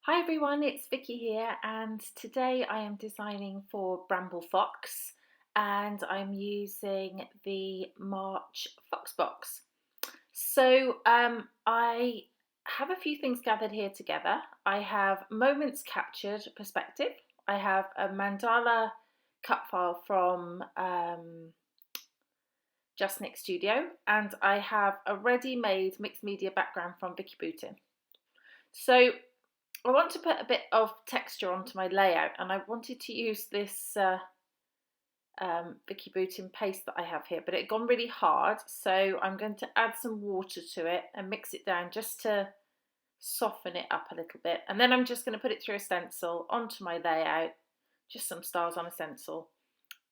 Hi everyone, it's Vicki here, and today I am designing for Bramble Fox and I'm using the March Fox box. I have a few things gathered here together. I have moments captured perspective. I have a mandala cut file from JustNick Studio, and I have a ready-made mixed media background from Vicki. So I want to put a bit of texture onto my layout, and I wanted to use this Vicki paste that I have here, but it had gone really hard, so I'm going to add some water to it and mix it down just to soften it up a little bit, and then I'm just going to put it through a stencil onto my layout, just some stars on a stencil,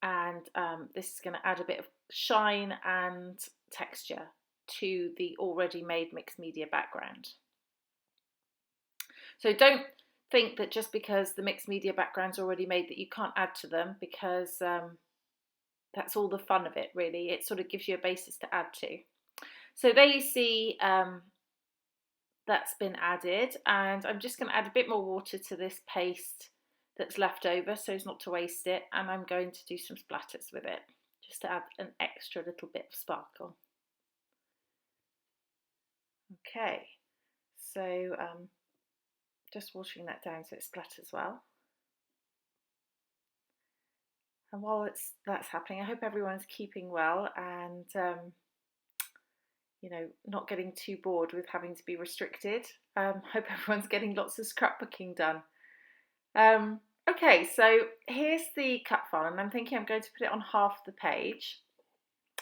and this is going to add a bit of shine and texture to the already made mixed media background. So don't think that just because the mixed media background's already made that you can't add to them, because that's all the fun of it, really. It sort of gives you a basis to add to. So there you see that's been added, and I'm just going to add a bit more water to this paste that's left over so as not to waste it, and I'm going to do some splatters with it just to add an extra little bit of sparkle. Okay, so just watering that down so it splatters well. And while that's happening, I hope everyone's keeping well and not getting too bored with having to be restricted. Hope everyone's getting lots of scrapbooking done. Okay, so here's the cut file, and I'm thinking I'm going to put it on half the page,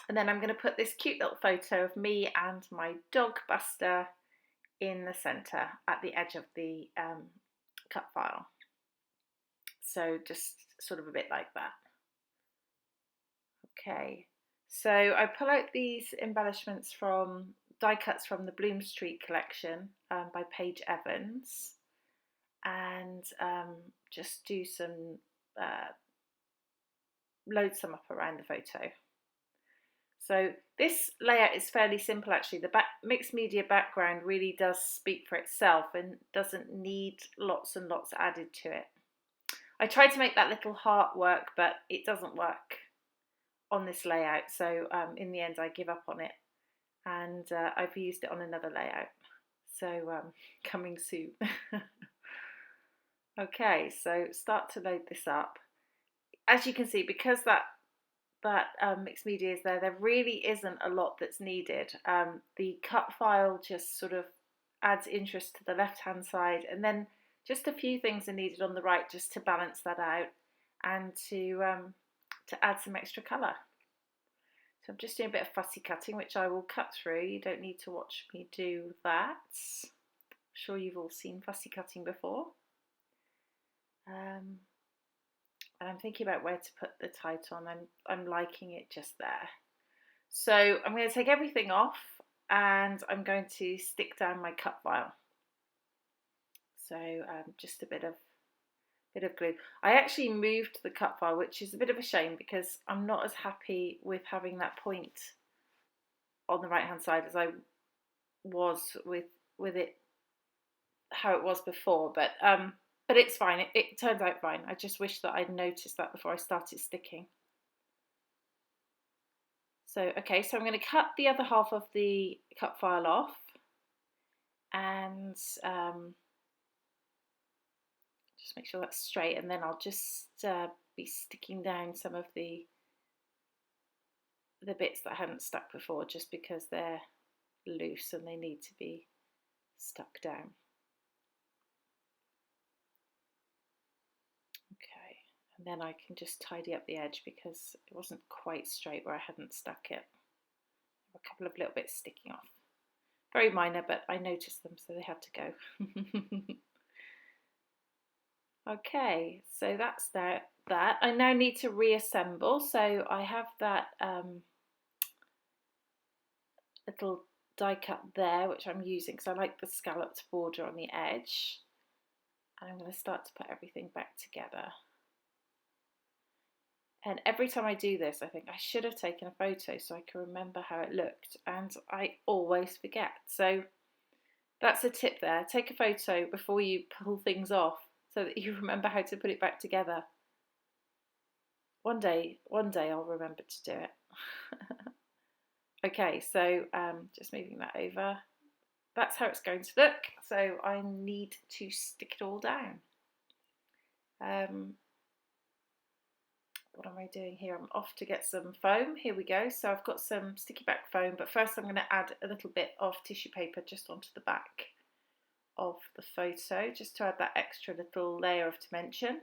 and then I'm going to put this cute little photo of me and my dog Buster in the centre at the edge of the cut file. So just sort of a bit like that. Okay, so I pull out these embellishments from die cuts from the Bloom Street collection by Paige Evans, and just do some load some up around the photo. So this layout is fairly simple actually. The mixed media background really does speak for itself and doesn't need lots and lots added to it. I tried to make that little heart work, but it doesn't work on this layout, so in the end I give up on it, and I've used it on another layout, so coming soon. Okay, so start to load this up. As you can see, because that mixed media is there, there really isn't a lot that's needed. The cut file just sort of adds interest to the left hand side, and then just a few things are needed on the right just to balance that out and to add some extra colour. So I'm just doing a bit of fussy cutting, which I will cut through. You don't need to watch me do that. I'm sure you've all seen fussy cutting before. And I'm thinking about where to put the title, and I'm liking it just there. So I'm going to take everything off, and I'm going to stick down my cut file. So just a bit of glue. I actually moved the cut file, which is a bit of a shame because I'm not as happy with having that point on the right hand side as I was with it how it was before, but it's fine. It turned out fine. I just wish that I'd noticed that before I started sticking. So okay, so I'm going to cut the other half of the cut file off, and just make sure that's straight, and then I'll just be sticking down some of the bits that hadn't stuck before, just because they're loose and they need to be stuck down. Okay, and then I can just tidy up the edge because it wasn't quite straight where I hadn't stuck it. A couple of little bits sticking off. Very minor, but I noticed them, so they had to go. Okay, so that's that. I now need to reassemble, so I have that little die cut there, which I'm using because I like the scalloped border on the edge. And I'm going to start to put everything back together. And every time I do this, I think I should have taken a photo so I can remember how it looked, and I always forget. So That's a tip there. Take a photo before you pull things off so that you remember how to put it back together. One day I'll remember to do it. Okay, so just moving that over. That's how it's going to look. So I need to stick it all down. What am I doing here? I'm off to get some foam. Here we go. So I've got some sticky back foam, but first I'm going to add a little bit of tissue paper just onto the back of the photo, just to add that extra little layer of dimension.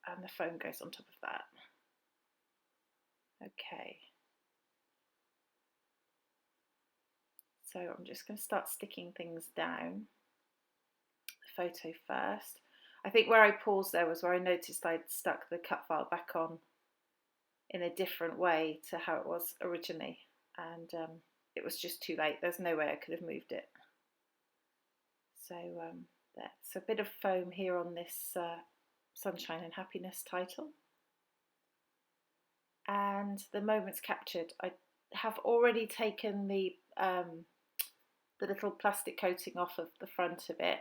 And the foam goes on top of that. Okay. So I'm just going to start sticking things down. The photo first. I think where I paused there was where I noticed I'd stuck the cut file back on in a different way to how it was originally, and it was just too late. There's no way I could have moved it. So there's a bit of foam here on this Sunshine and Happiness title. And the moments captured, I have already taken the little plastic coating off of the front of it,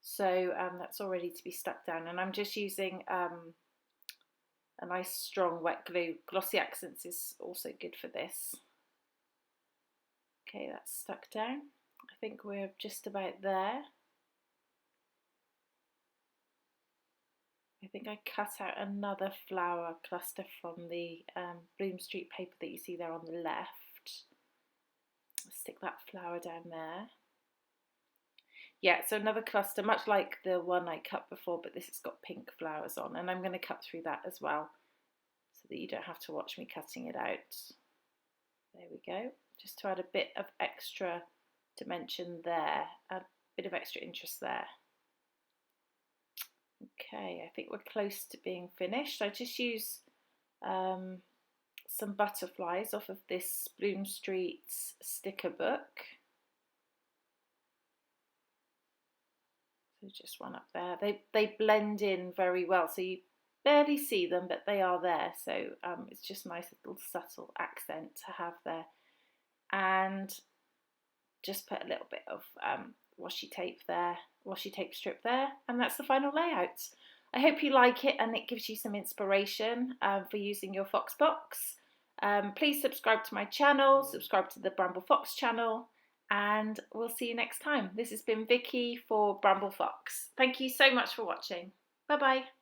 so that's all ready to be stuck down, and I'm just using a nice strong wet glue. Glossy Accents is also good for this. Okay, that's stuck down. I think we're just about there. I think I cut out another flower cluster from the Bloom Street paper that you see there on the left. Stick that flower down there. Yeah, so another cluster, much like the one I cut before, but this has got pink flowers on, and I'm going to cut through that as well, so that you don't have to watch me cutting it out. There we go, just to add a bit of extra dimension there, a bit of extra interest there. Okay, I think we're close to being finished. I just use some butterflies off of this Bloom Street sticker book. So just one up there. They blend in very well, so you barely see them, but they are there. So it's just a nice little subtle accent to have there. And just put a little bit of washi tape there, washi tape strip there, and that's the final layout. I hope you like it and it gives you some inspiration for using your Fox box. Please subscribe to my channel, subscribe to the Bramble Fox channel, and we'll see you next time. This has been Vicky for Bramble Fox. Thank you so much for watching. Bye bye.